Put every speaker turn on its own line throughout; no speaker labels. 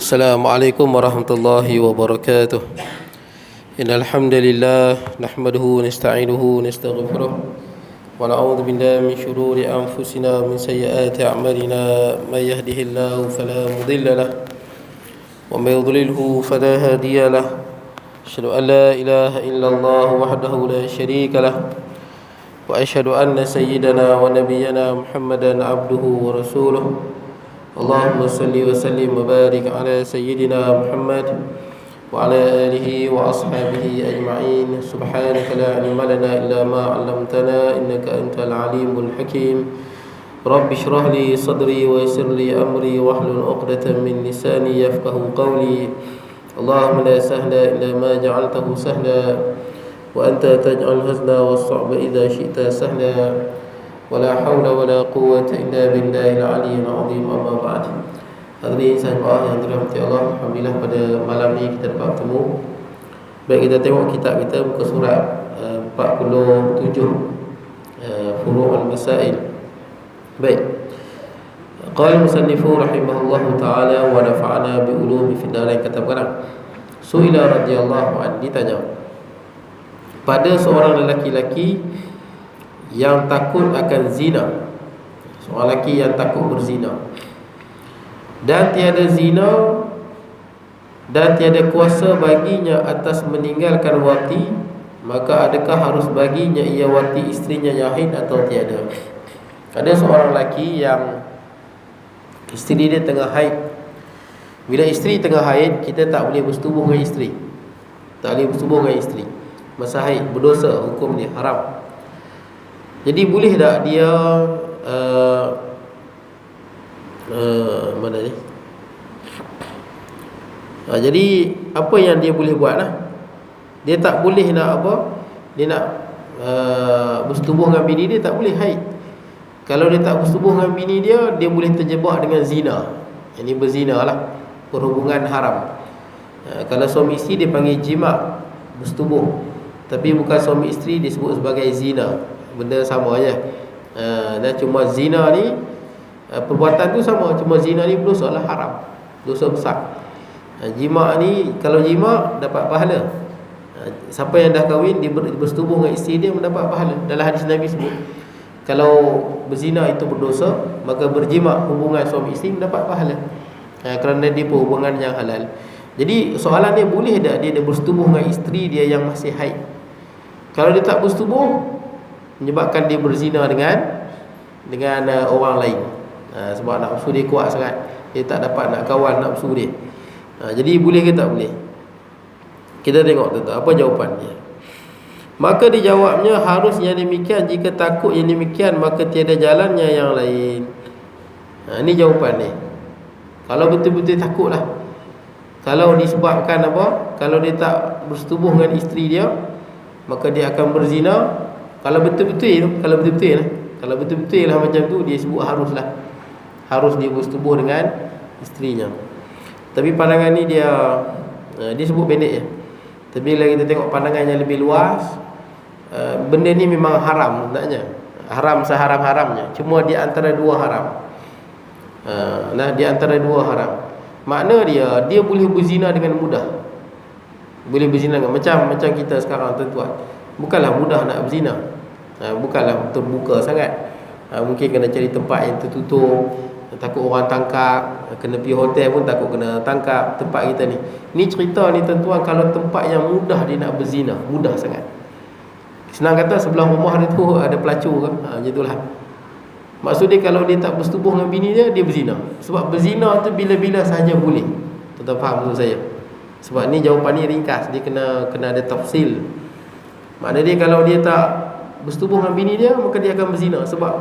السلام عليكم ورحمة الله وبركاته. إن الحمد لله نحمده ونستعينه ونستغفره ونعوذ بالله من شرور أنفسنا ومن سيئات أعمالنا. من يهده الله فلا مضل له ومن يضلله فلا هادي له. أشهد أن لا إله إلا الله وحده لا شريك له وأشهد أن سيدنا ونبينا محمدا عبده ورسوله. اللهم صل وسلم وبارك على سيدنا محمد وعلى آله وأصحابه أجمعين. سبحانك لا علم لنا إلا ما علمتنا إنك أنت العليم الحكيم. رب اشرح لي صدري ويسر لي أمري واحلل عقدة من لساني يفقه قولي. اللهم لا سهل إلا ما جعلته سهلا وأنت تجعل الحزن والصعب إذا شئت سهلا. ولا حول ولا قوة إلا بالله العلي العظيم. أما بعد. Hadirin sahabat yang dirahmati Allah, alhamdulillah pada malam ni kita dapat bertemu. Baik, kita tengok kitab kita muka surat 47 Furu' al-Masail. Baik. Qala musannifu rahimahullahu ta'ala wa nafa'ana bi ulumi fid darain. Kata pengarang, Su'ila radhiyallahu anhu, ditanya pada seorang lelaki-lelaki yang takut akan zina, seorang lelaki yang takut berzina, dan tiada zina dan tiada kuasa baginya atas meninggalkan wati, maka adakah harus baginya ia wati isterinya yang haid atau tiada? Ada seorang lelaki yang isteri dia tengah haid. Bila isteri tengah haid, kita tak boleh bersetubuh dengan isteri. Tak boleh bersetubuh dengan isteri masa haid, berdosa, hukum dia haram. Jadi boleh tak dia mana ni? Jadi apa yang dia boleh buat lah? Dia tak boleh nak apa? Dia nak bersetubuh dengan bini dia, tak boleh haid. Kalau dia tak bersetubuh dengan bini dia, dia boleh terjebak dengan zina. Ini berzina lah, perhubungan haram. Kalau suami isteri dia panggil jima', bersetubuh. Tapi bukan suami isteri disebut sebagai zina. Benda sama aja. Dan cuma zina ni perbuatan tu sama, cuma zina ni berdosa lah, haram, dosa besar. Jima' ni, kalau jima' dapat pahala. Siapa yang dah kahwin, dia bersetubuh dengan isteri dia mendapat pahala. Dalam hadis Nabi sebut, kalau berzina itu berdosa, maka berjima' hubungan suami isteri mendapat pahala, kerana dia hubungan yang halal. Jadi soalan dia, boleh tak dia bersetubuh dengan isteri dia yang masih haid? Kalau dia tak bersetubuh, menyebabkan dia berzina dengan orang lain. Sebab nafsu dia kuat sangat, dia tak dapat nak kawal nafsu dia. Jadi boleh ke tak boleh? Kita tengok tu apa jawapan dia. Maka dijawabnya, harus yang demikian. Jika takut yang demikian, maka tiada jalannya yang lain. Ini jawapan dia. Kalau betul-betul takut lah. Kalau disebabkan apa? Kalau dia tak bersetubuh dengan isteri dia, maka dia akan berzina. Kalau betul-betul lah macam tu, dia sebut harus dia bersetubuh dengan isterinya. Tapi pandangan ni dia sebut pendek je. Tapi bila kita tengok pandangan yang lebih luas, benda ni memang haram sebenarnya. Haram seharam-haramnya. Cuma di antara dua haram. Di antara dua haram. Makna dia boleh berzina dengan mudah. Boleh berzina dengan macam kita sekarang, tuan-tuan. Bukanlah mudah nak berzina. Bukanlah terbuka sangat. Mungkin kena cari tempat yang tertutup, takut orang tangkap. Kena pergi hotel pun takut kena tangkap tempat kita ni. Ni cerita ni, tuan-tuan, kalau tempat yang mudah dia nak berzina, mudah sangat. Senang kata, sebelah rumah dia tu ada pelacur ke, macam itulah. Maksud dia, kalau dia tak bersetubuh dengan bini dia, dia berzina. Sebab berzina tu bila-bila sahaja boleh. Tuan-tuan faham maksud saya? Sebab ni jawapan ni ringkas, dia kena ada tafsil. Makna dia, kalau dia tak bersetubuh dengan bini dia, maka dia akan berzina. Sebab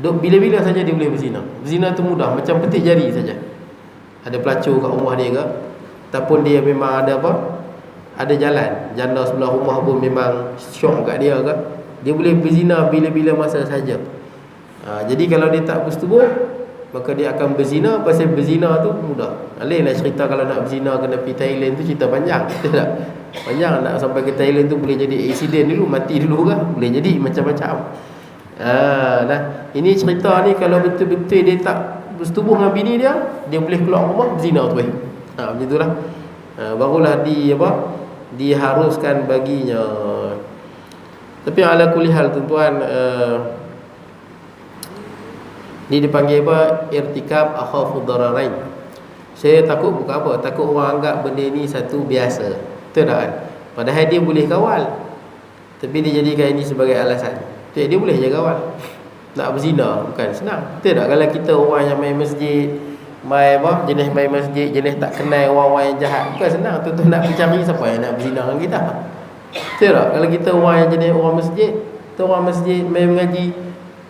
bila-bila saja dia boleh berzina. Berzina tu mudah, macam petik jari saja. Ada pelacur kat rumah dia ke, ataupun dia memang ada apa, ada jalan, janda sebelah rumah pun memang syok kat dia ke, dia boleh berzina bila-bila masa saja. Jadi kalau dia tak bersetubuh, maka dia akan berzina. Pasal berzina tu mudah. Lainlah cerita kalau nak berzina kena pergi Thailand tu, cerita panjang. Betul tak? Panjang. Nak sampai ke Thailand tu boleh jadi accident dulu, mati dulu kan, boleh jadi macam-macam. Ini cerita ni, kalau betul-betul dia tak bersetubuh dengan bini dia, dia boleh keluar rumah berzina tu. Macam itulah. Barulah diharuskan baginya. Tapi ala kulli hal tuan-tuan, ni dipanggil apa? Irtikab akhafu dararain. Saya takut bukan apa? Takut orang anggap benda ni satu biasa. Betul tak kan? Padahal dia boleh kawal, tapi dia jadikan ini sebagai alasan. Dia boleh je kawal. Nak berzina bukan senang. Betul tak? Kalau kita orang yang main masjid, jenis main masjid, jenis tak kenal orang-orang yang jahat, bukan senang. Tuan-tuan nak cari siapa yang nak berzina dengan kita. Betul tak? Kalau kita orang yang jenis orang masjid, orang masjid main mengaji,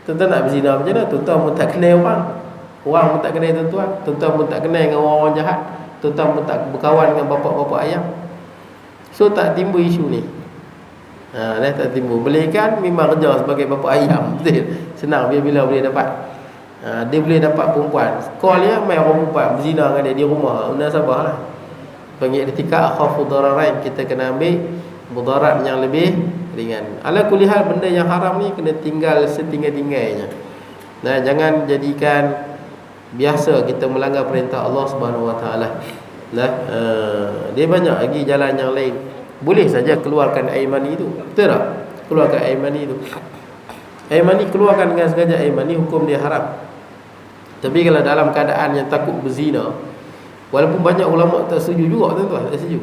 tuan-tuan nak berzina macam mana? Tuan-tuan pun tak kenal orang pun tak kenal tuan-tuan. Tuan-tuan pun tak kenal dengan orang-orang jahat. Tuan-tuan pun tak berkawan dengan bapak-bapak ayam. So tak timbul isu ni. Tak timbul. Boleh kan memang kerja sebagai bapa ayam. Betul. Senang bila boleh dapat. Dia boleh dapat perempuan. Call dia main orang perempuan berzina dengan dia di rumah. Munasabahlah. Panggil etika khafu dararain. Kita kena ambil mudarat yang lebih ringan. Ala kulli hal, benda yang haram ni kena tinggal setinggal-tinggalnya. Jangan jadikan biasa kita melanggar perintah Allah Subhanahu Wa Taala. Dia banyak lagi jalan yang lain. Boleh saja keluarkan air mani itu. Betul tak? Keluarkan air mani itu. Air mani keluarkan dengan sengaja air mani, hukum dia haram. Tapi kalau dalam keadaan yang takut berzina, walaupun banyak ulama tak setuju juga tuan-tuan, tak setuju.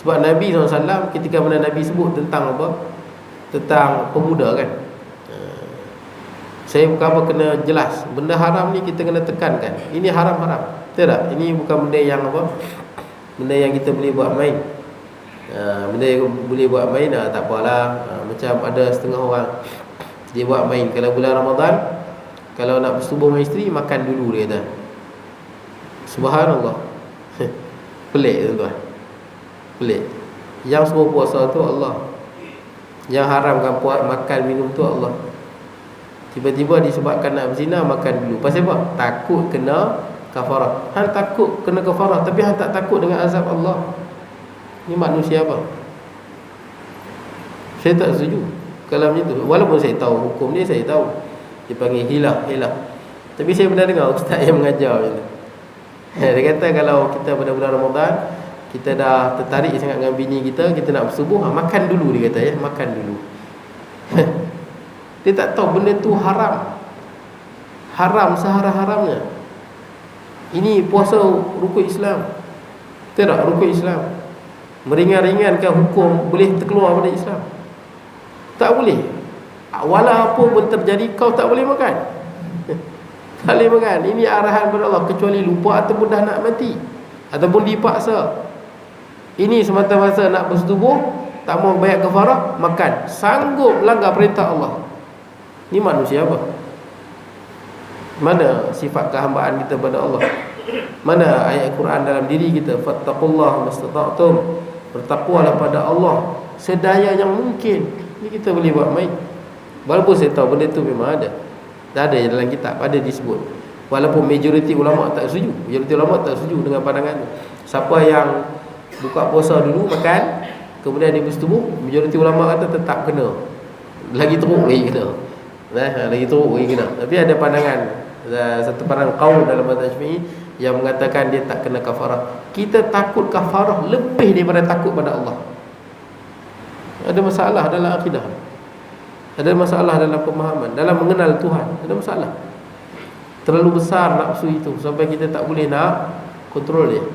Sebab Nabi SAW ketika mana Nabi sebut tentang apa? Tentang pemuda kan. Saya bukan apa, kena jelas. Benda haram ni kita kena tekankan. Ini haram-haram. Betul tak? Ini bukan benda yang apa? Benda yang kita boleh buat main. Benda yang boleh buat main, tak apalah. Macam ada setengah orang, dia buat main. Kalau bulan Ramadan, kalau nak bersetubuh dengan isteri, makan dulu dia kata. Subhanallah. Pelik tuan-tuan. Pelik. Yang suruh puasa tu Allah. Yang haramkan makan minum tu Allah. Tiba-tiba disebabkan nak berzina, makan dulu. Pasal apa? Takut kena kafarah. Han takut kena kafarah, tapi han tak takut dengan azab Allah. Ni manusia apa? Saya tak setuju kalau macam tu. Walaupun saya tahu hukum dia, saya tahu dipanggil hilah. Tapi saya pernah dengar ustaz yang mengajar macam tu. Dia kata kalau kita pada bulan Ramadan, kita dah tertarik sangat dengan bini kita, kita nak bersubuh, makan dulu, dia kata, makan dulu. Dia tak tahu benda tu haram. Haram seharam-haramnya. Ini puasa rukun Islam. Betul tak? Rukun Islam. Meringan-ringankan hukum, boleh terkeluar pada Islam. Tak boleh. Walaupun pun terjadi, kau tak boleh makan. Tak boleh makan. Ini arahan daripada Allah. Kecuali lupa ataupun dah nak mati, ataupun dipaksa. Ini semata-mata nak bersetubuh, tak mau bayar kafarah, makan. Sanggup langgar perintah Allah. Ni manusia apa? Mana sifat kehambaan kita pada Allah? Mana ayat Quran dalam diri kita? Fattaqullaha mastata'tum. Bertakwalah pada Allah sedaya yang mungkin. Ni kita boleh buat main. Walaupun saya tahu benda tu memang ada. Dah ada dalam kitab, ada disebut. Walaupun majoriti ulama tak setuju. Majoriti ulama tak setuju dengan pandangan tu. Siapa yang buka puasa dulu makan, kemudian dia bersetubuh, majoriti ulama kata tetap kena. Lagi teruk lagi kena. Lagi teruk lagi kena. Tapi ada pandangan, satu pandangan qaul dalam mazhab Syafi'i yang mengatakan dia tak kena kafarah. Kita takut kafarah lebih daripada takut pada Allah. Ada masalah dalam akidah, ada masalah dalam pemahaman, dalam mengenal Tuhan, ada masalah. Terlalu besar nafsu itu sampai kita tak boleh nak kontrol dia.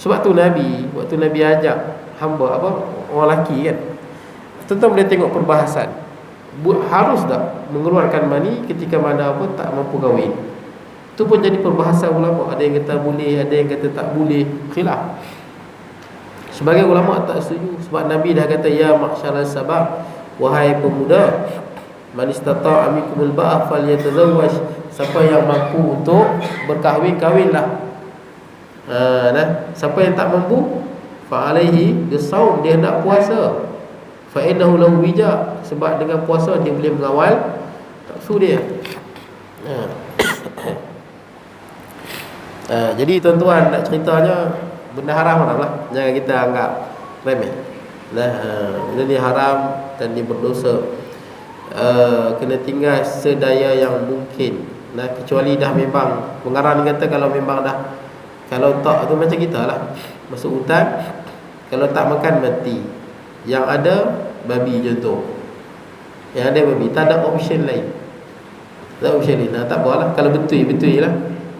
Sebab tu Nabi, waktu Nabi ajak hamba orang lelaki kan, tentu boleh tengok perbahasan. Harus tak mengeluarkan mani ketika mana tak mampu kahwin. Itu pun jadi perbahasan ulama. Ada yang kata boleh, ada yang kata tak boleh, khilaf. Sebagai ulama tak setuju. Sebab Nabi dah kata, ya ma'syaral sabab, wahai pemuda, man istata'a minkumul ba'ah falyatazawwaj. Siapa yang mampu untuk berkahwin, kahwinlah. Siapa yang tak mampu, fa alaihi bisawm, dia nak puasa. Fa innahu lahu wija, sebab dengan puasa dia boleh mengawal nafsu dia. Jadi tuan-tuan, nak ceritanya benda haram lah, jangan kita anggap remeh. Benda ni haram dan dia berdosa. Kena tinggal sedaya yang mungkin. Kecuali dah memang pengarang kata kalau memang dah Kalau tak tu macam kita lah, masuk hutan, kalau tak makan mati. Yang ada babi contoh, yang ada babi, tak ada option lain. Tak ada option lain. Tak apalah, kalau betul lah.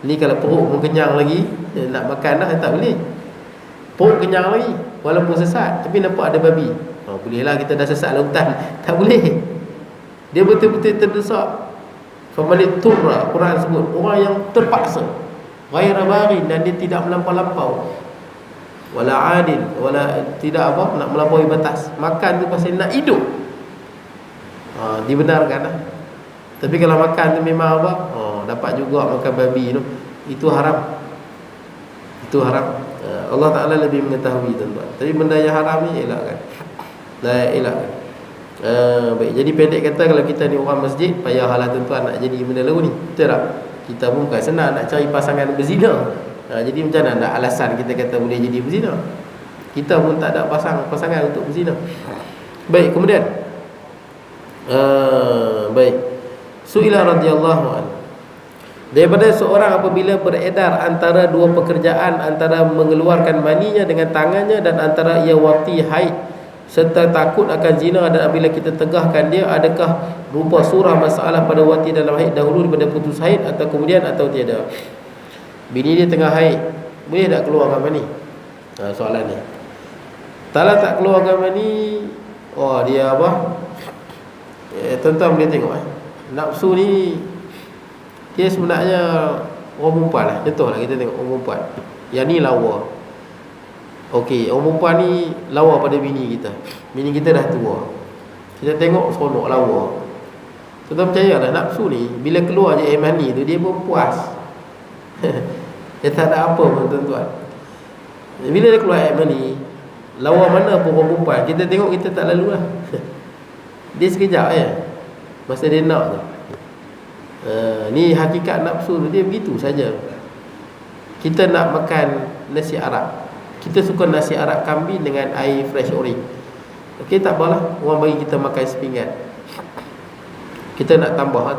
Ni kalau perut pun kenyang lagi, nak makan dah tak boleh. Perut kenyang lagi walaupun sesat, tapi nampak ada babi, bolehlah kita dah sesat lautan. Tak boleh. Dia betul-betul terdesak. Famalik turra, Quran sebut orang yang terpaksa, ghaira baghin, dan dia tidak melampau-lampau, wala adil, wala tidak nak melampaui batas. Makan tu pasal nak hidup, dibenarkan lah. Tapi kalau makan tu memang dapat juga makan babi tu, itu haram. Itu haram. Allah Ta'ala lebih mengetahui tuan-tuan. Tapi benda yang haram ni elakkan. Elakkan. Baik, jadi pendek kata, kalau kita ni orang masjid, payahlah tuan-tuan nak jadi benda lagu ni. Betul tak? Kita pun bukan senang nak cari pasangan berzina. Jadi macam mana nak alasan kita kata boleh jadi berzina? Kita pun tak ada pasangan untuk berzina. Baik, kemudian baik, Su'ila radhiyallahu anhu, daripada seorang apabila beredar antara dua pekerjaan, antara mengeluarkan maninya dengan tangannya dan antara ia wati haid serta takut akan zina, dan apabila kita tegahkan dia, adakah berupa surah masalah pada wati dalam haid dahulu daripada putus haid atau kemudian atau tiada? Bini dia tengah haid, boleh tak keluarkan mani? Soalan ni. Kalau tak keluarkan mani, dia apa? Tuan-tuan boleh tengok nafsu ni, dia sebenarnya orang perempuan lah. Contohlah kita tengok orang perempuan, yang ni lawa. Okey, orang perempuan ni lawa pada bini kita. Bini kita dah tua, kita tengok seronok lawa. Tuan-tuan percayalah, nafsu ni bila keluar je air mani tu, dia pun puas. Dia tak ada apa pun tuan-tuan. Bila dia keluar air mani, lawa mana pun orang perempuan, kita tengok kita tak lalu lah. Dia sekejap je masa dia nak tu. Ni hakikat nafsu tu, dia begitu saja. Kita nak makan nasi Arab, kita suka nasi Arab kambing dengan air fresh orange. Okey, tak apalah, orang bagi kita makan sepinggan. Kita nak tambahlah,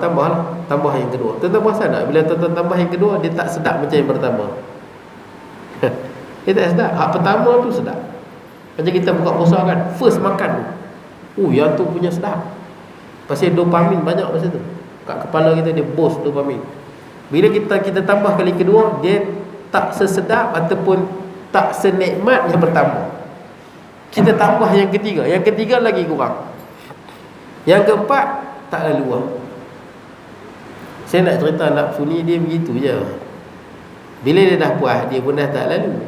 tambah yang kedua. Tuan-tuan perasan tak, bila tuan-tuan tambah yang kedua, dia tak sedap macam yang pertama. Dia tak sedap. Hak pertama tu sedap. Macam kita buka puasa kan, first makan tu, yang tu punya sedap. Pasal dopamin banyak masa tu. Kat kepala kita dia boost dopamin. Bila kita tambah kali kedua, dia tak sesedap ataupun tak senikmat yang pertama. Kita tambah yang ketiga lagi kurang. Yang keempat tak lalu. Saya nak cerita nafsu ni, dia begitu je. Bila dia dah puas, dia pun dah tak lalu.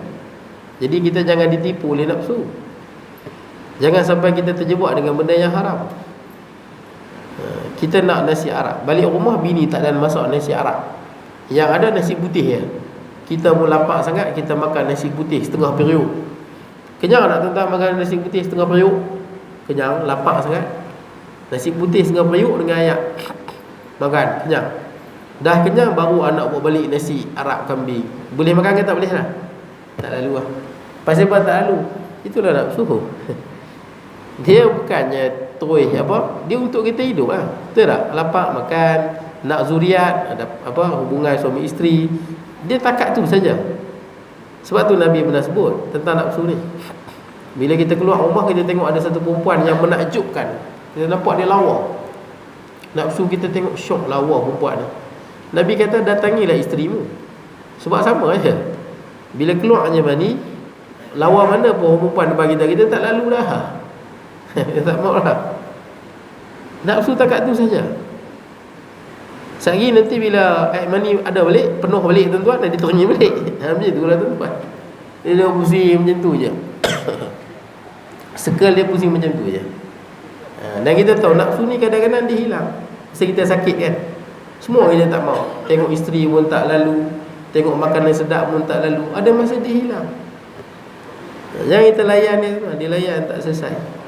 Jadi kita jangan ditipu oleh nafsu. Jangan sampai kita terjebak dengan benda yang haram. Kita nak nasi Arab, balik rumah bini tak ada masak nasi Arab, yang ada nasi putih je. Kita pun lapar sangat, kita makan nasi putih setengah periuk. Kenyang tak tuan-tuan makan nasi putih setengah periuk? Kenyang, lapar sangat. Nasi putih setengah periuk dengan ayak, makan, kenyang. Dah kenyang baru anak buat balik nasi Arab kambing. Boleh makan ke tak boleh lah? Tak lalu lah. Pasal apa tak lalu? Itulah nafsu. Dia bukannya terus dia untuk kita hidup lah. Betul tak? Lapar makan, nak zuriat, ada hubungan suami isteri, dia takat tu saja. Sebab tu Nabi pernah sebut tentang nafsu ni. Bila kita keluar rumah, kita tengok ada satu perempuan yang menakjubkan, kita nampak dia lawa, nafsu kita tengok syok, lawa perempuan ni. Nabi kata datangilah isterimu. Sebab sama aja. Bila keluarnya mani, lawa mana pun perempuan depan kita tak lalu dah. Dia tak mau lah. Nafsu takat tu saja. Sehari nanti bila air mani ada balik, penuh balik tuan-tuan, dan dia terenyi balik. Macam tu lah tuan-tuan. Dia pusing macam tu je. Sekal dia pusing macam tu je. Dan kita tahu nafsu ni kadang-kadang dia hilang masa kita sakit kan. Semua kita tak mau. Tengok isteri pun tak lalu, tengok makanan sedap pun tak lalu. Ada masa dia hilang. Jangan kita layan dia layan tak selesai.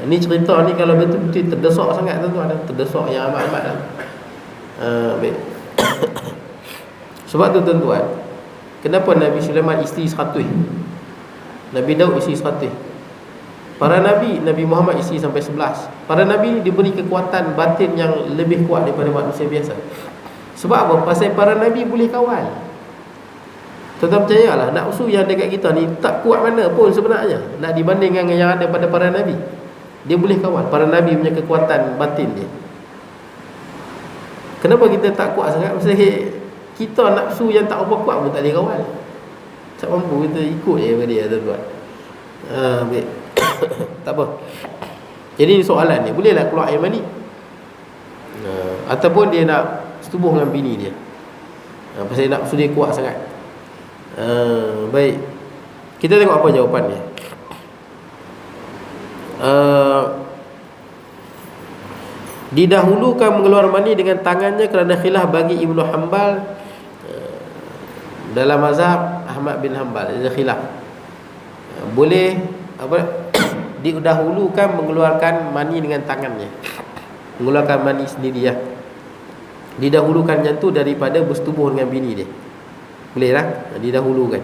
Ni cerita ni kalau betul-betul terdesak sangat tuan-tuan, terdesak yang amat-amat dah. Baik. Sebab tu tuan-tuan, kenapa Nabi Sulaiman isteri 100, Nabi Daud isteri 100, para Nabi, Nabi Muhammad isteri sampai 11. Para Nabi diberi kekuatan batin yang lebih kuat daripada manusia biasa. Sebab apa? Pasal para Nabi boleh kawal. Tuan-tuan percayalah, nafsu yang dekat kita ni tak kuat mana pun sebenarnya, nak dibandingkan dengan yang ada pada para Nabi. Dia boleh kawal para Nabi punya kekuatan batin dia. Kenapa kita tak kuat sangat? Maksudnya kita nafsu yang tak apa kuat pun tak boleh kawal. Tak mampu, kita ikut je pada dia, tuan-tuan. Baik. Tak apa. Jadi soalan ni, bolehlah keluar air mani? Ataupun dia nak setubuh dengan bini dia. Pasal nafsu dia kuat sangat. Baik. Kita tengok apa jawapan dia. Didahulukan mengeluarkan mani dengan tangannya kerana khilaf bagi Ibnu Hanbal. Dalam mazhab Ahmad bin Hanbal ada khilaf. Boleh didahulukan mengeluarkan mani dengan tangannya, mengeluarkan mani sendiri ya. Didahulukan yang tu daripada bersetubuh dengan bini dia. Boleh lah, didahulukan.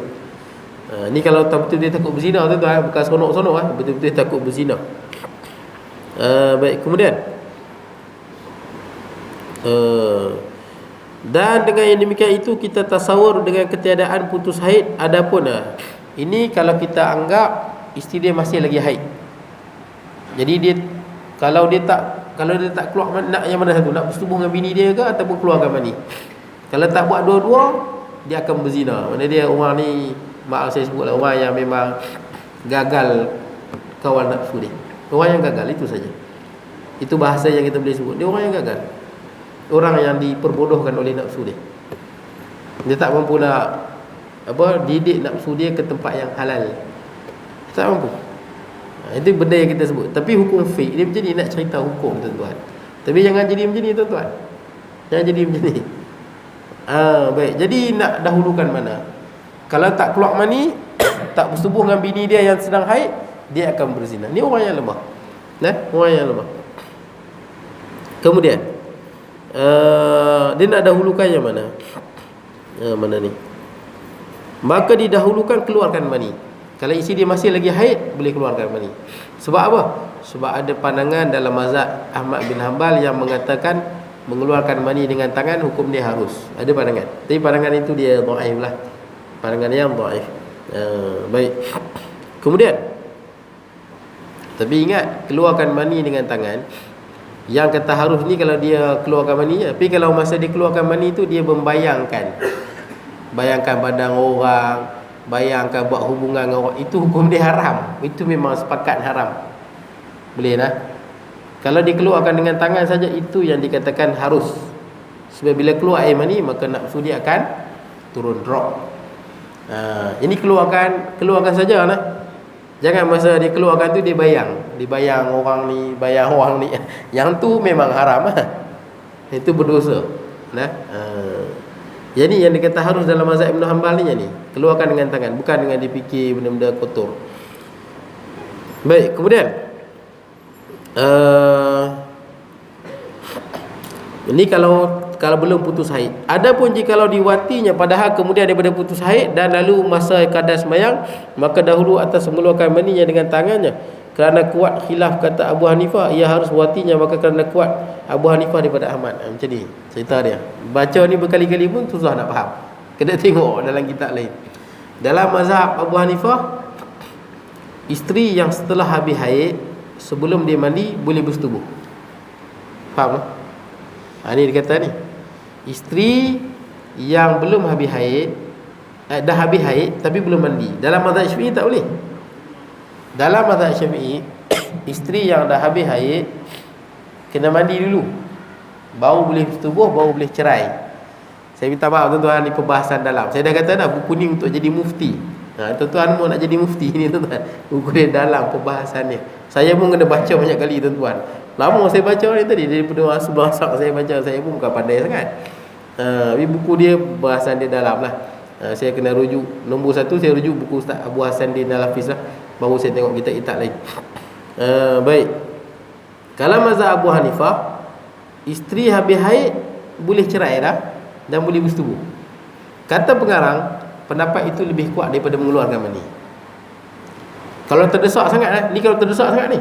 Ni kalau betul-betul dia takut berzina tu bukan sonok-sonok betul-betul takut berzina. Baik, kemudian dan dengan yang demikian itu kita tasawur dengan ketiadaan putus haid. Adapun ini kalau kita anggap isteri dia masih lagi haid. Jadi dia kalau dia tak keluar, nak yang mana satu, nak bersetubuh dengan bini dia ke ataupun keluarkan mani. Kalau tak buat dua-dua, dia akan berzina. Mana dia orang ni, maaf saya sebutlah, orang yang memang gagal kawal nafsu dia. Orang yang gagal, itu saja. Itu bahasa yang kita boleh sebut. Dia orang yang gagal. Orang yang diperbodohkan oleh nafsu dia. Dia tak mampu nak didik nafsu dia ke tempat yang halal. Dia tak mampu. Itu benda yang kita sebut. Tapi hukum fiqh dia macam ni, nak cerita hukum, tuan-tuan. Tapi jangan jadi macam ni, tuan-tuan. Jangan jadi macam ni. Baik, jadi nak dahulukan mana? Kalau tak keluar mani, tak bersetubuh dengan bini dia yang sedang haid, dia akan berzina. Ni orang yang lemah. Orang yang lemah. Kemudian dia nak dahulukan yang mana? Mana ni? Maka didahulukan keluarkan mani. Kalau isi dia masih lagi haid, boleh keluarkan mani. Sebab apa? Sebab ada pandangan dalam mazhab Ahmad bin Hanbal yang mengatakan mengeluarkan mani dengan tangan hukum dia harus. Ada pandangan. Tapi pandangan itu dia dhaif lah. Pandangan yang dhaif. Baik. Kemudian, tapi ingat, keluarkan mani dengan tangan. Yang kata harus ni kalau dia keluarkan mani. Tapi kalau masa dia keluarkan mani tu, dia membayangkan, bayangkan badan orang, bayangkan buat hubungan dengan orang, itu hukum dia haram. Itu memang sepakat haram. Boleh lah. Kalau dikeluarkan dengan tangan saja, itu yang dikatakan harus. Sebab bila keluar air mani, maka nafsu dia akan turun, drop. Ini keluarkan saja lah. Jangan masa dia keluarkan tu dia bayang orang ni, bayang orang ni. Yang tu memang haram lah. Itu berdosa. Jadi yang dikata harus dalam mazhab Ibn Hanbal ni, keluarkan dengan tangan, bukan dengan dipikir benda-benda kotor. Baik, kemudian ini kalau belum putus haid. Adapun jikalau diwatinya padahal kemudian daripada putus haid dan lalu masa kadar sembahyang, maka dahulu atas mengeluarkan maninya dengan tangannya. Kerana kuat khilaf kata Abu Hanifah, ia harus watinya, maka kerana kuat Abu Hanifah daripada Ahmad. Macam ni cerita dia. Baca ni berkali-kali pun susah nak faham. Kena tengok dalam kitab lain. Dalam mazhab Abu Hanifah, isteri yang setelah habis haid, sebelum dia mandi, boleh bersetubuh. Faham tak? Ni dia kata ni, isteri yang belum habis haid, dah habis haid tapi belum mandi, dalam mazhab Syafi'i tak boleh. Dalam mazhab Syafi'i, isteri yang dah habis haid kena mandi dulu, baru boleh bersetubuh, baru boleh cerai. Saya minta maaf tuan-tuan, ni perbahasan dalam. Saya dah kata dah, buku ni untuk jadi mufti. Tuan-tuan mau nak jadi mufti ni, tuan-tuan, buku dia dalam perbahasannya. Saya pun kena baca banyak kali, tuan-tuan. Lama saya baca ni tadi, daripada sebelah sak saya baca. Saya pun bukan pandai sangat. Tapi buku dia, bahasan dia dalam lah. Saya kena rujuk. Nombor satu saya rujuk buku Ustaz Abu Hassan Din Al-Hafiz lah. Baru saya tengok kitab-kitab lain. Baik. Kalau mazhab Abu Hanifah, isteri habis haid boleh cerai dah dan boleh bersetubuh. Kata pengarang, pendapat itu lebih kuat daripada mengeluarkan mani. Kalau terdesak sangat lah, ni kalau terdesak sangat ni,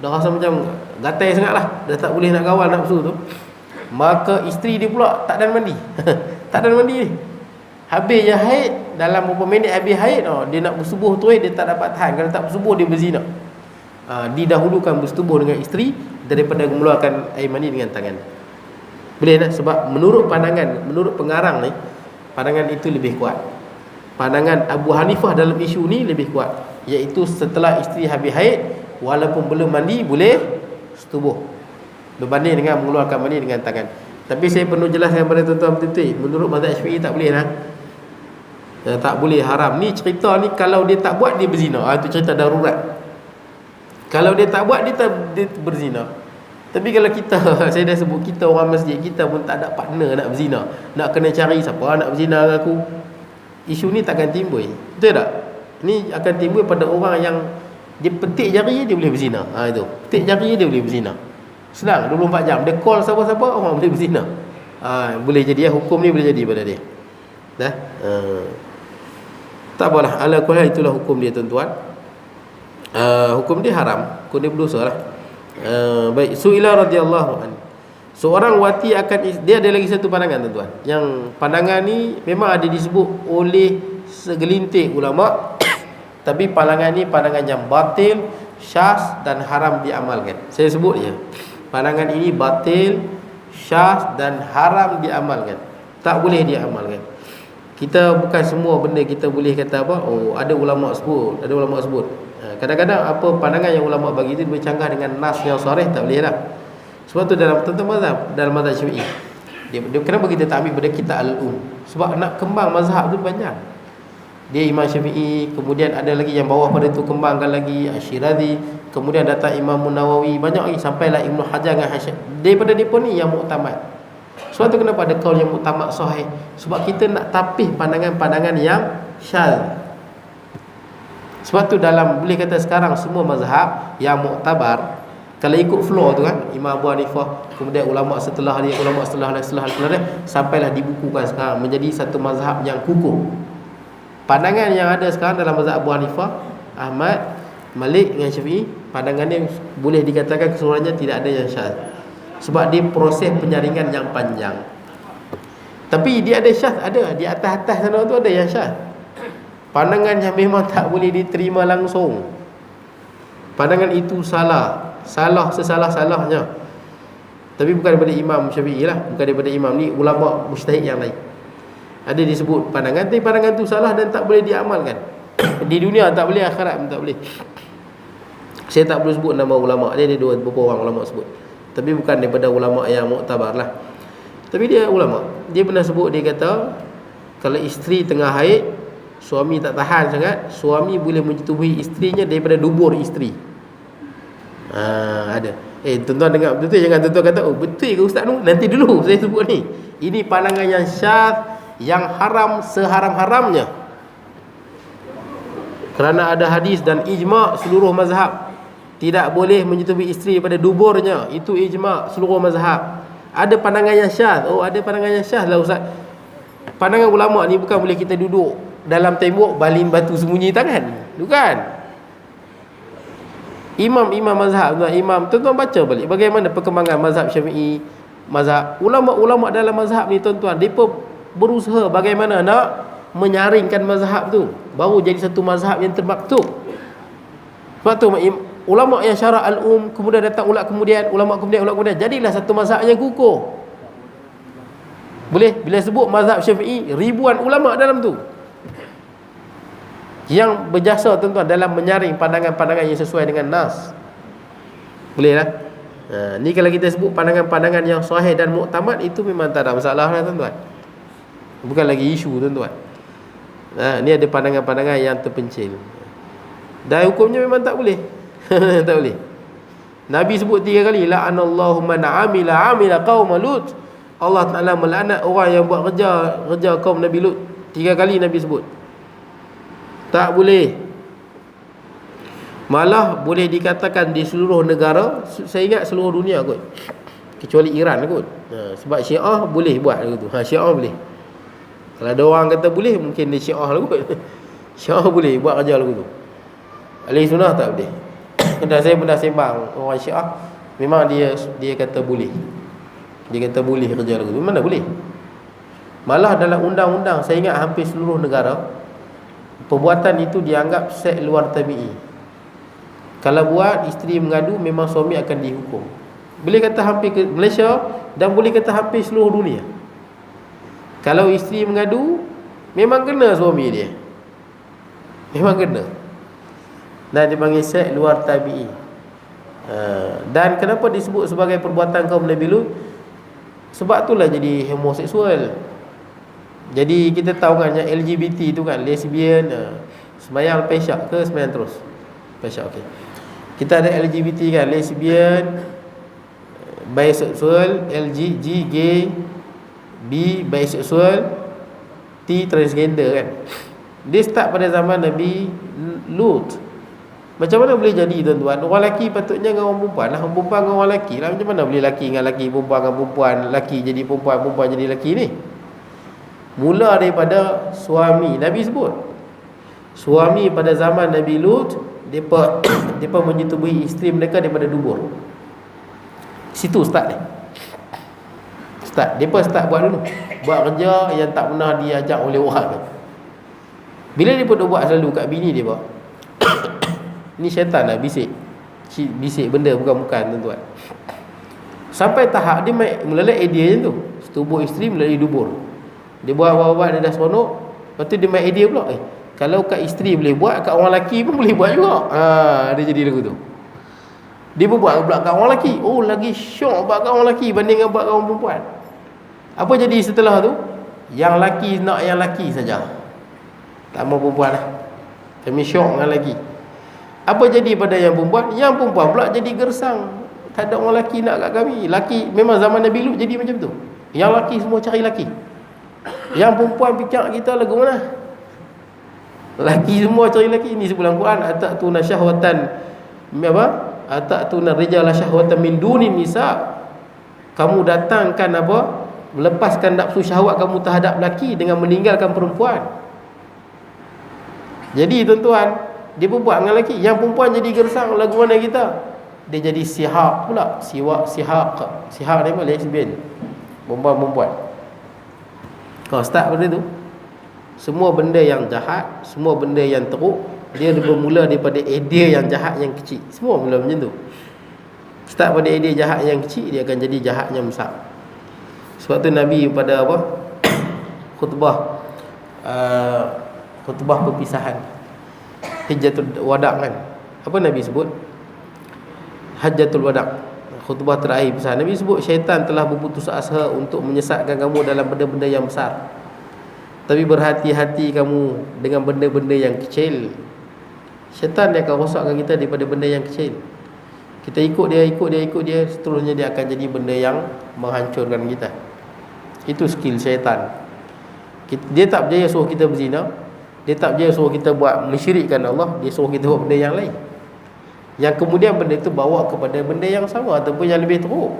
dah rasa macam gatai sangat lah, dah tak boleh nak kawal nafsu tu, maka isteri dia pula tak dan mandi. Tak dan mandi ni, Habis je haid, dalam beberapa minit habis haid, dia nak bersubuh terus, dia tak dapat tahan. Kalau tak bersubuh, dia berzina. Didahulukan bersetubuh dengan isteri daripada mengeluarkan air mani dengan tangan. Boleh tak? Sebab menurut pandangan, menurut pengarang ni, pandangan itu lebih kuat. Pandangan Abu Hanifah dalam isu ni lebih kuat, iaitu setelah isteri habis haid, walaupun belum mandi, boleh setubuh, berbanding dengan mengeluarkan mani dengan tangan. Tapi saya perlu jelaskan kepada tuan-tuan betul-betul, menurut mazhab Syafi'i tak boleh lah. Tak boleh, haram. Ni cerita ni kalau dia tak buat, dia berzina. Itu cerita darurat. Kalau dia tak buat, dia berzina. Tapi kalau kita saya dah sebut, kita orang masjid, kita pun tak ada partner nak berzina, nak kena cari siapa nak berzina dengan aku, isu ni takkan timbul. Betul tak? Ni akan timbul pada orang yang dia petik jari dia boleh berzina. Itu petik jari dia boleh berzina. Senang, 24 jam dia call siapa-siapa, orang boleh berzina. Boleh jadi hukum ni boleh jadi pada dia. Dah? Tak apalah, ala kulli itulah hukum dia tuan-tuan. Hukum dia haram, hukum dia berdosa lah. Baik, Su'ila radhiyallahu anhu, seorang wati akan, dia ada lagi satu pandangan tuan-tuan, yang pandangan ni memang ada disebut oleh segelintir ulama tapi pandangan ni pandangan yang batil, syaz dan haram diamalkan. Saya sebut je, pandangan ini batil, syaz dan haram diamalkan, tak boleh diamalkan. Kita bukan semua benda kita boleh kata apa, ada ulama sebut, ada ulama sebut. Kadang-kadang apa pandangan yang ulama bagi itu bercanggah dengan nas yang sharih, tak boleh lah. Sebab tu dalam mazhab, dalam mazhab Syafi'i, dia kenapa kita tak ambil pada kitab al-um? Sebab nak kembang mazhab tu banyak. Dia Imam Syafi'i, kemudian ada lagi yang bawah pada tu kembangkan lagi Asy-Syirazi, kemudian datang Imam Nawawi, banyak lagi sampailah Ibnu Hajar dengan Hasyim. Daripada depa ni yang muktamad. Sebab tu kenapa ada kaul yang muktamad sahih? Sebab kita nak tapih pandangan-pandangan yang syadz. Sebab tu dalam, boleh kata sekarang semua mazhab yang muktabar, kalau ikut flow tu kan, Imam Abu Hanifah, kemudian ulama setelah dia, ulama setelah dia, sampailah dibukukan sekarang menjadi satu mazhab yang kukuh. Pandangan yang ada sekarang dalam mazhab Abu Hanifah, Ahmad, Malik dengan Syafi'i, pandangannya boleh dikatakan keseluruhannya tidak ada yang syadz. Sebab dia proses penyaringan yang panjang. Tapi dia ada syadz, ada di atas-atas sana tu ada yang syadz. Pandangan yang memang tak boleh diterima langsung. Pandangan itu salah sesalah-salahnya. Tapi bukan daripada Imam Syafi'i lah, bukan daripada Imam ni, ulama mujtahid yang lain. Ada disebut pandangan, tapi pandangan itu salah dan tak boleh diamalkan. Di dunia tak boleh, akhirat pun tak boleh. Saya tak perlu sebut nama ulama, dia ada beberapa orang ulama sebut, tapi bukan daripada ulama yang muktabar lah. Tapi dia ulama, dia pernah sebut, dia kata kalau isteri tengah haid, suami tak tahan sangat, suami boleh menyetubuhi isterinya daripada dubur isteri. Ada. Tuan-tuan dengar betul, jangan tuan-tuan kata, betul ke ustaz tu? Nanti dulu saya sebut ni. Ini pandangan yang syadz, yang haram seharam-haramnya. Kerana ada hadis dan ijma' seluruh mazhab, tidak boleh menyetubuhi isteri pada duburnya. Itu ijma' seluruh mazhab. Ada pandangan yang syadz. Ada pandangan yang syadz lah ustaz. Pandangan ulama ni bukan boleh kita duduk dalam tembok balin batu sembunyi tangan. Bukan. Imam-imam mazhab, tuan-tuan baca balik bagaimana perkembangan mazhab Syafi'i, mazhab ulama-ulama dalam mazhab ni tuan-tuan, depa berusaha bagaimana nak menyaringkan mazhab tu baru jadi satu mazhab yang termaktub. Sebab tu ulama yang syarah al-um, kemudian datang ulama kemudian jadilah satu mazhab yang kukuh. Boleh bila sebut mazhab Syafi'i, ribuan ulama dalam tu yang berjasa tuan-tuan dalam menyaring pandangan-pandangan yang sesuai dengan nas. Boleh lah. Ni kalau kita sebut pandangan-pandangan yang sahih dan muktamad, itu memang tak ada masalah lah tuan-tuan. Bukan lagi isu tuan-tuan. Ni ada pandangan-pandangan yang terpencil. Dan hukumnya memang tak boleh. Tak boleh. Nabi sebut 3 kali, la'anallahu man amila qauma Lut. Allah Ta'ala melaknat orang yang buat kerja kaum Nabi Lut. 3 kali Nabi sebut. Tak boleh. Malah boleh dikatakan di seluruh negara, saya ingat seluruh dunia kot, kecuali Iran kot. Sebab Syiah boleh buat gitu. Syiah boleh. Kalau ada orang kata boleh, mungkin dia Syiah lah kot. Syiah boleh buat kerja lagu tu. Ahli sunnah tak boleh. Dan saya pernah sembang orang Syiah, memang dia kata boleh. Dia kata boleh kerja lagu tu. Mana boleh? Malah dalam undang-undang, saya ingat hampir seluruh negara, perbuatan itu dianggap seks luar tabi'i. Kalau buat, isteri mengadu, memang suami akan dihukum. Boleh kata hampir ke Malaysia, dan boleh kata hampir seluruh dunia. Kalau isteri mengadu, memang kena suami dia, memang kena. Dan dipanggil seks luar tabi'i. Dan kenapa disebut sebagai perbuatan kaum Nabi Lut? Sebab itulah jadi homoseksual. Jadi kita tahu kan yang LGBT tu kan, lesbian, sembahyang pesyak ke sembahyang terus? Pesyak, okey. Kita ada LGBT kan, lesbian, bisexual, G, gay, B, bisexual, T, transgender kan. Dia start pada zaman Nabi Lut. Macam mana boleh jadi tuan-tuan? Orang lelaki patutnya dengan orang perempuan lah, orang perempuan dengan orang lelaki lah. Macam mana boleh lelaki dengan lelaki, perempuan dengan perempuan, lelaki jadi perempuan, perempuan jadi lelaki ni? Mula daripada suami. Nabi sebut suami pada zaman Nabi Lut, mereka menyetubui isteri mereka daripada dubur. Situ start dia. Mereka start buat dulu, buat kerja yang tak pernah diajak oleh orang. Bila mereka duk buat selalu kat bini dia buat. Ni syaitan lah, bisik benda bukan-bukan tuan-tuan. Sampai tahap dia melalui idea je tu, setubuh isteri melalui dubur. Dia buat dia dah seronok. Lepas tu dia main idea pula, kalau kat isteri boleh buat, kat orang lelaki pun boleh buat juga. Dia jadi lagu tu. Dia pun buat pula kat orang lelaki. Oh, lagi syok buat kat orang lelaki banding dengan buat kat orang perempuan. Apa jadi setelah tu? Yang lelaki nak yang lelaki saja, tak mau perempuan lah. Kami syok dengan lelaki. Apa jadi pada yang perempuan? Yang perempuan pula jadi gersang, tak ada orang lelaki nak kat kami. Lelaki, memang zaman Nabi Lut jadi macam tu. Yang lelaki semua cari lelaki, yang perempuan fikir kita lagu mana? Lelaki semua cari lelaki. Ini sebulan Quran, atatuna syahwatan apa? Atatuna rijala syahwatan min dunin nisa. Kamu datangkan apa? Melepaskan nafsu syahwat kamu terhadap lelaki dengan meninggalkan perempuan. Jadi tuan-tuan, dia berbuat dengan lelaki, yang perempuan jadi gersang lagu mana kita? Dia jadi sihak pula. Sihak ni apa? Lesbian, perempuan. Kau start benda tu, semua benda yang jahat, semua benda yang teruk, dia bermula daripada idea yang jahat yang kecil. Semua mula macam tu. Start pada idea jahat yang kecil, dia akan jadi jahat yang besar. Sebab tu Nabi pada apa? khutbah perpisahan, Hajjatul Wada' kan. Apa Nabi sebut? Hajjatul Wada', khutbah terakhir pesan. Nabi sebut syaitan telah berputus asa untuk menyesatkan kamu dalam benda-benda yang besar, tapi berhati-hati kamu dengan benda-benda yang kecil. Syaitan dia akan rosakkan kita daripada benda yang kecil. Kita ikut dia, seterusnya dia akan jadi benda yang menghancurkan kita. Itu skill syaitan. Dia tak berjaya suruh kita berzina, dia tak berjaya suruh kita buat mensyirikkan Allah, dia suruh kita buat benda yang lain, yang kemudian benda itu bawa kepada benda yang sama ataupun yang lebih teruk.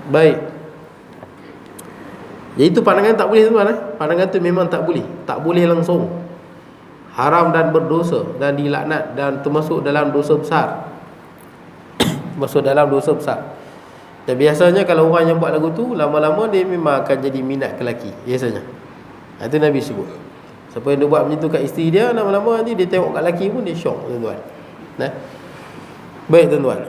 Baik. Jadi itu pandangan tak boleh tuan. Pandangan tu memang tak boleh langsung. Haram dan berdosa dan dilaknat dan termasuk dalam dosa besar. Dan biasanya kalau orang yang buat lagu tu, lama-lama dia memang akan jadi minat ke lelaki biasanya. Itu Nabi sebut. Siapa yang dia buat macam tu kat isteri dia, lama-lama nanti dia tengok kat lelaki pun dia syok tuan-tuan. Baik tuan-tuan.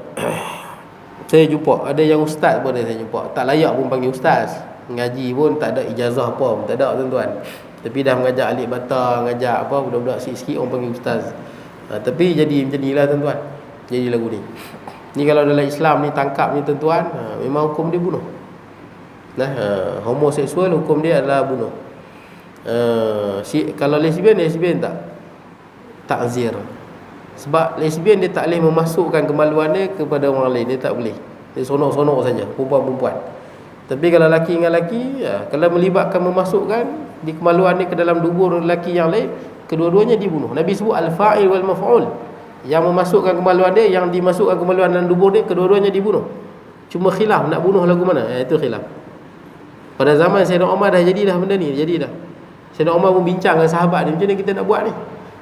Saya jumpa ada yang ustaz pun saya jumpa, tak layak pun panggil ustaz. Ngaji pun tak ada ijazah apa pun tak ada tuan-tuan. Tapi dah mengajar alik bata, mengajar apa budak-budak sikit-sikit orang panggil ustaz. Tapi jadi macam inilah tuan-tuan. Jadi lagu ni. Ni kalau dalam Islam ni tangkap ni tuan-tuan, memang hukum dia bunuh. Homoseksual hukum dia adalah bunuh. Kalau lesbian tak takzir. Sebab lesbian dia tak boleh memasukkan kemaluan dia kepada orang lain, dia tak boleh. Dia sonok-sonok saja, perempuan-perempuan. Tapi kalau lelaki dengan lelaki, kalau melibatkan memasukkan di kemaluan dia ke dalam dubur lelaki yang lain, kedua-duanya dibunuh. Nabi sebut al-fa'il wal maf'ul. Yang memasukkan kemaluan dia, yang dimasukkan kemaluan dalam dubur dia, kedua-duanya dibunuh. Cuma khilaf nak bunuh lagu mana, itu khilaf. Pada zaman Sayyidina Umar dah jadilah benda ni, jadi dah. Sayyidina Umar pun bincang dengan sahabat dia, macam mana kita nak buat ni.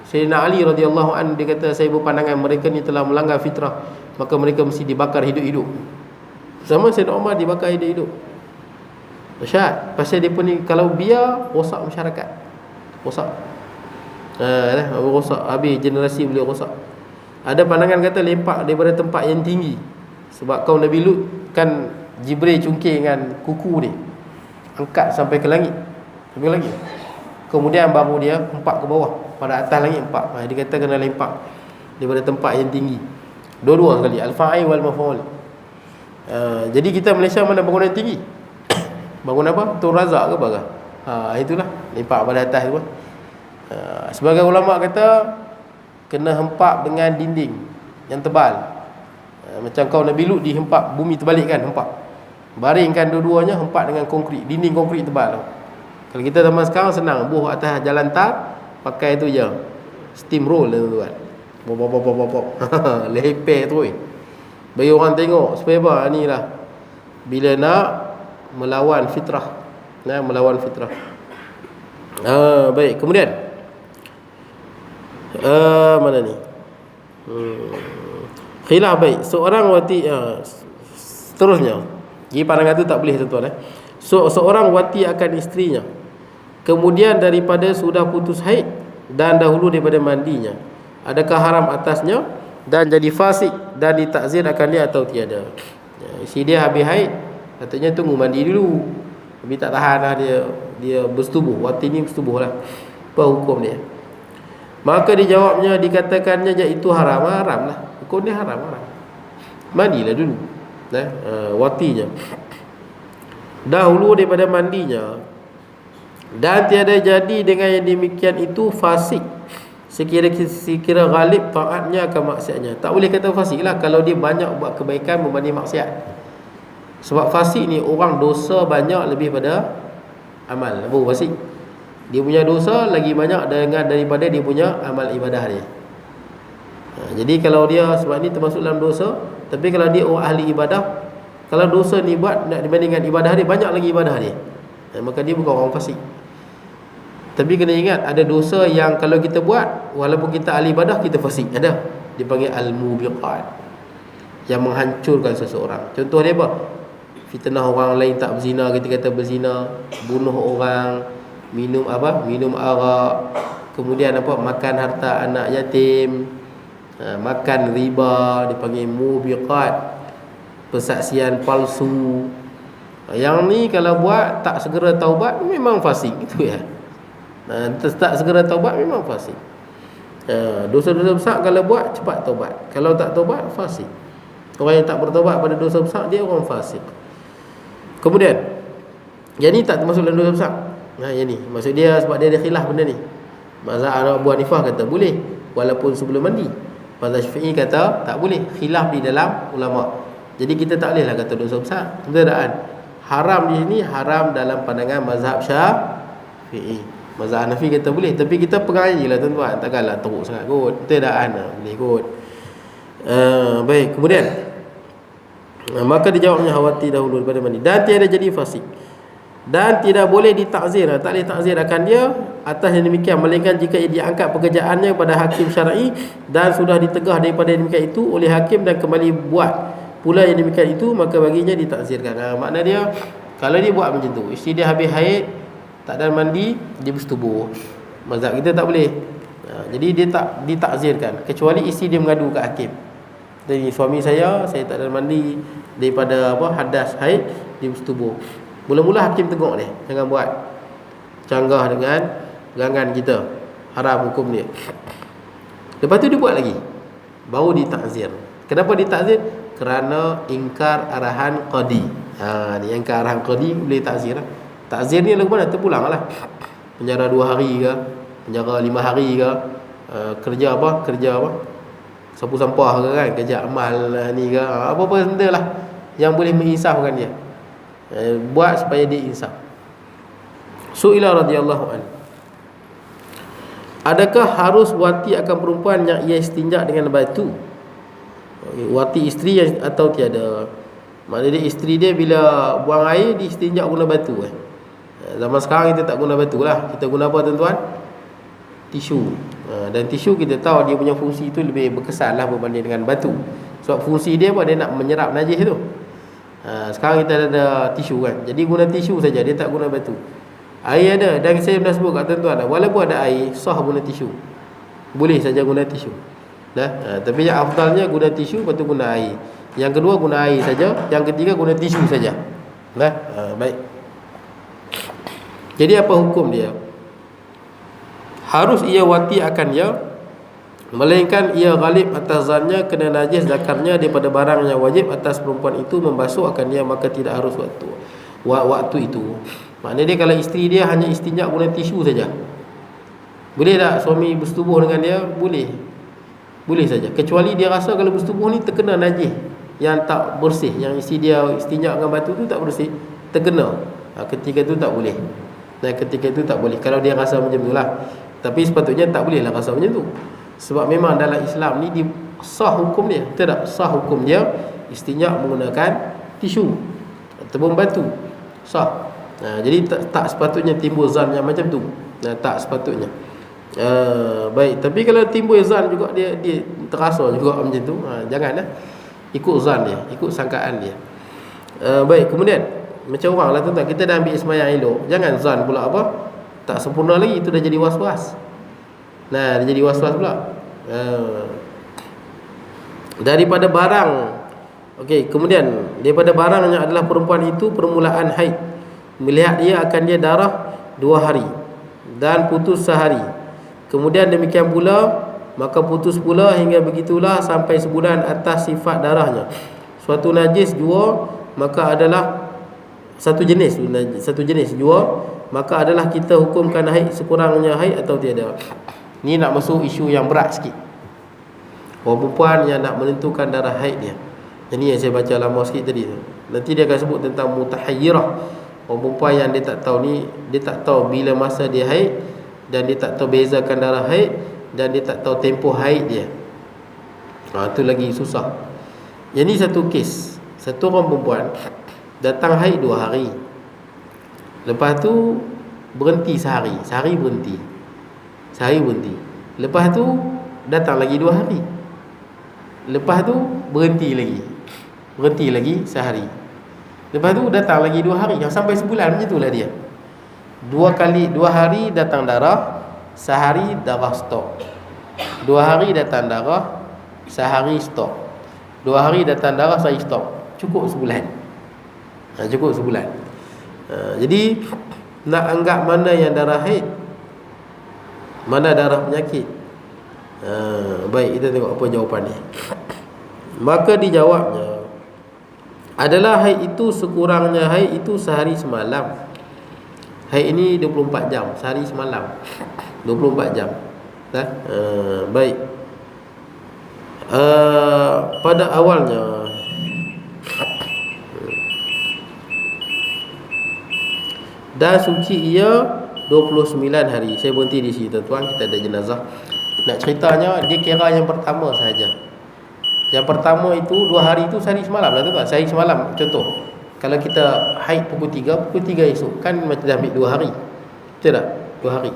Sayyidina Ali radhiyallahu anhu dia kata, saya berpandangan mereka ni telah melanggar fitrah, maka mereka mesti dibakar hidup-hidup. Sama Sayyidina Umar dibakar hidup-hidup. Dahsyat. Pasal dia pun ni, kalau biar rosak masyarakat. Rosak. Rosak. Habis generasi boleh rosak. Ada pandangan kata lempak daripada tempat yang tinggi. Sebab kaum Nabi Lut kan Jibril cungkir dengan kuku dia, angkat sampai ke langit. Sampai ke langit. Kemudian baru dia hempak ke bawah. Pada atas langit hempak. Dia kata kena lempak daripada tempat yang tinggi. Dua-dua sekali, al-fa'il wal maf'ul. Jadi kita Malaysia mana bangunan tinggi? Bangun apa? Tun Razak ke apa? Itulah lempak pada atas tu. Sebagai ulama kata kena hempak dengan dinding yang tebal. Macam kau Nabi Lut dihempak, bumi terbalikkan, hempak. Baringkan dua-duanya, hempak dengan konkrit, dinding konkrit tebal. Kalau kita zaman sekarang senang, buh atas jalan tar, pakai tu je, steam roll tu kan. Pop. Leper terus. Bagi orang tengok supaya apa? Inilah bila nak melawan fitrah. Melawan fitrah. Baik, kemudian mana ni? Khilaf baik. Seorang wati seterusnya. Jadi pandangan tu tak boleh tuan-tuan. Seorang wati akan isterinya, kemudian daripada sudah putus haid dan dahulu daripada mandinya, adakah haram atasnya dan jadi fasik dan ditakzir akan dia atau tiada? Isi dia habis haid, katanya tunggu mandi dulu. Tapi tak tahan lah, dia bersetubuh. Wati ni bersetubuh lah. Apa hukum dia? Maka dijawabnya, dikatakannya iaitu haram. Haram lah. Hukum dia haram. Mandilah dulu. Watinya dahulu daripada mandinya, dan tiada jadi dengan yang demikian itu fasik, sekira ghalib taatnya akan maksiatnya. Tak boleh kata fasik lah kalau dia banyak buat kebaikan berbanding maksiat. Sebab fasik ni orang dosa banyak lebih pada amal. Apa fasik? Dia punya dosa lagi banyak daripada dia punya amal ibadah dia. Jadi kalau dia, sebab ni termasuk dalam dosa. Tapi kalau dia orang ahli ibadah, kalau dosa ni buat nak dibandingkan ibadah dia, banyak lagi ibadah dia, maka dia bukan orang fasik. Tapi kena ingat, ada dosa yang kalau kita buat, walaupun kita ahli ibadah, kita fasik. Ada, dipanggil al-mubiqat, yang menghancurkan seseorang. Contoh dia apa? Fitnah orang lain tak berzina, kita kata berzina. Bunuh orang, minum arak, kemudian makan harta anak yatim, makan riba, dipanggil mubiqat. Persaksian palsu. Yang ni kalau buat tak segera taubat, memang fasik. Itu ya. Tak segera taubat, memang fasik. Dosa-dosa besar kalau buat, cepat taubat. Kalau tak taubat, fasik. Orang yang tak bertaubat pada dosa besar, dia orang fasik. Kemudian, yang ni tak termasuk dalam dosa besar. Yang ni maksud dia, sebab dia ada khilaf benda ni. Mazhab Abu Hanifah kata boleh walaupun sebelum mandi. Mazhab Syafi'i kata tak boleh. Khilaf di dalam ulama. Jadi kita tak bolehlah kata dosa besar. Kemudian haram di sini, haram dalam pandangan mazhab Syafi'i. Mazhab Hanafi kata boleh, tapi kita pegang je lah tuan-tuan. Takkanlah teruk sangat kot. Kemudian boleh kot. Baik, kemudian maka dijawabnya hawati dahulu daripada mandi, dan tiada jadi fasik, dan tidak boleh ditakzir. Tak boleh takzir akan dia atas yang demikian, melainkan jika ia diangkat pekerjaannya pada hakim syar'i dan sudah ditegah daripada demikian itu oleh hakim dan kembali buat pula yang demikian itu, maka baginya ditakzirkan. Makna dia, kalau dia buat macam tu, isteri dia habis haid, tak ada mandi, dia bersetubuh. Mazhab kita tak boleh. Jadi dia tak ditakzirkan, kecuali isteri dia mengadu ke hakim. Jadi suami saya tak ada mandi daripada hadas haid, dia bersetubuh. Mula-mula hakim tengok dia, jangan buat canggah dengan pegangan kita, haram hukum dia. Lepas tu dia buat lagi, baru ditakzir. Kenapa ditakzir? Kerana ingkar arahan qadi. Dia ingkar arahan qadi, boleh takzir lah. Takzir ni lagu mana? Terpulang lah. Penjara 2 hari ke, penjara 5 hari ke, kerja apa? Sapu sampah ke kan, kerja amal ni ke, apa-apa benda lah yang boleh menginsafkan dia. Buat supaya dia insaf. Su'ila radhiyallahu anhu, adakah harus wati akan perempuan yang ia istinja dengan batu? Wati isteri atau tiada? Maknanya isteri dia bila buang air, dia istinja guna batu. Zaman sekarang kita tak guna batu lah. Kita guna apa tuan-tuan? Tisu. Dan tisu kita tahu dia punya fungsi tu lebih berkesan lah berbanding dengan batu. Sebab fungsi dia apa? Dia nak menyerap najis tu. Sekarang kita ada tisu kan. Jadi guna tisu saja, dia tak guna batu. Air ada, dan saya dah sebut kat tuan-tuan, walaupun ada air, sah guna tisu. Boleh saja guna tisu. Tapi yang afdalnya guna tisu, lepas tu guna air. Yang kedua guna air saja, yang ketiga guna tisu saja. Baik. Jadi apa hukum dia? Harus ia wati akan dia, melainkan ia ghalib atas zannya kena najis zakarnya daripada barang yang wajib atas perempuan itu membasuh akan dia, maka tidak harus waktu itu. Maknanya dia kalau isteri dia hanya istinja guna tisu saja, boleh tak suami bersetubuh dengan dia? Boleh saja, kecuali dia rasa kalau bersetubuh ni terkena najis yang tak bersih, yang isteri dia istinja dengan batu tu tak bersih, terkena, ketika tu tak boleh. Dan ketika itu tak boleh, kalau dia rasa macam tu lah. Tapi sepatutnya tak boleh lah rasa macam tu, sebab memang dalam Islam ni sah hukum dia. Betul tak? Sah hukum dia istinja menggunakan tisu ataupun batu, sah. Jadi tak sepatutnya timbul zan yang macam tu. Tak sepatutnya. Baik, tapi kalau timbul zan juga, dia terasa juga macam tu, janganlah ikut zan dia, ikut sangkaan dia. Baik, kemudian macam orang lah tuan-tuan, kita dah ambil sembahyang elok, jangan zan pula apa, tak sempurna lagi, itu dah jadi was-was. Dia jadi was-was pula. Daripada barang, okey, kemudian daripada barangnya adalah perempuan itu permulaan haid, melihat dia akan dia darah 2 hari dan putus sehari. Kemudian demikian pula, maka putus pula hingga begitulah sampai sebulan atas sifat darahnya. Suatu najis jua, maka adalah satu jenis jua, maka adalah kita hukumkan haid sekurangnya haid atau tiada. Ni nak masuk isu yang berat sikit. Orang perempuan yang nak menentukan darah haid dia. Ini yang saya baca lama sikit tadi tu. Nanti dia akan sebut tentang mutahayyirah. Orang perempuan yang dia tak tahu ni, dia tak tahu bila masa dia haid, dan dia tak tahu bezakan darah haid, dan dia tak tahu tempoh haid dia. Itu lagi susah. Yang ni satu kes, satu orang perempuan datang haid 2 hari, lepas tu berhenti sehari berhenti. Lepas tu datang lagi 2 hari, lepas tu berhenti lagi sehari, lepas tu datang lagi 2 hari, yang sampai sebulan macam itulah dia. 2 hari datang darah, sehari darah stop. 2 hari datang darah, sehari stop. 2 hari datang darah, sehari stop. Cukup sebulan. Jadi nak anggap mana yang darah haid, mana darah penyakit? Baik, kita tengok apa jawapan dia. Maka dijawabnya adalah haid itu sekurangnya haid itu sehari semalam. Haid ini 24 jam, sehari semalam 24 jam. Baik. Pada awalnya dan suci ia 29 hari. Saya berhenti di sini tuan-tuan, kita ada jenazah. Nak ceritanya, dia kira yang pertama sahaja. Yang pertama itu 2 hari itu sehari semalam lah tuan-tuan. Sehari semalam, contoh, kalau kita haid pukul 3 esok, kan macam dah ambil 2 hari. Betul tak? 2 hari,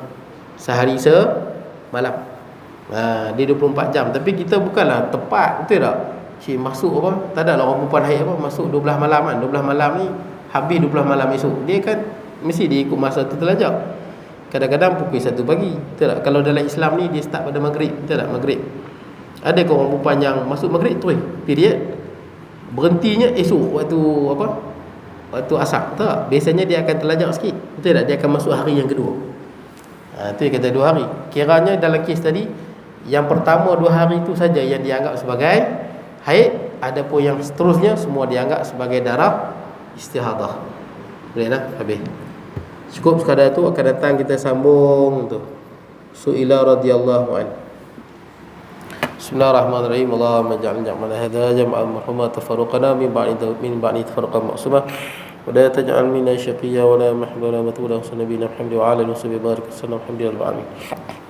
sehari semalam. Dia 24 jam. Tapi kita bukanlah tepat, betul tak? Cik masuk apa, tak ada lah orang perempuan haid apa, masuk 12 malam kan. 12 malam ni habis 12 malam esok. Dia kan mesti dia ikut masa tu terlajak. Kadang-kadang pukul 1 pagi, betul tak? Kalau dalam Islam ni dia start pada maghrib, betul tak? Maghrib. Ada ke orang perempuan yang masuk maghrib terus period, berhentinya esok waktu apa? Waktu asar, betul tak? Biasanya dia akan terlajak sikit, betul tak? Dia akan masuk hari yang kedua. Tu yang kata 2 hari. Kiranya dalam kes tadi, yang pertama 2 hari itu saja yang dianggap sebagai haid, adapun yang seterusnya semua dianggap sebagai darah istihadah. Boleh dah? Habis. Cukup sekadar tu, akan datang kita sambung tu. Su'ila radhiyallahu an. Bismillahirrahmanirrahim. Allahumma ja'al jam'ana hadza jam'an marhuma tafarruqana min ba'di tafarruqan ma'suma wa la taj'al minna shaqiyya wa la mahzuna wa la matula wa sallallahu alaihi wa alihi wa sahbihi barik sallallahu alaihi wa sallam.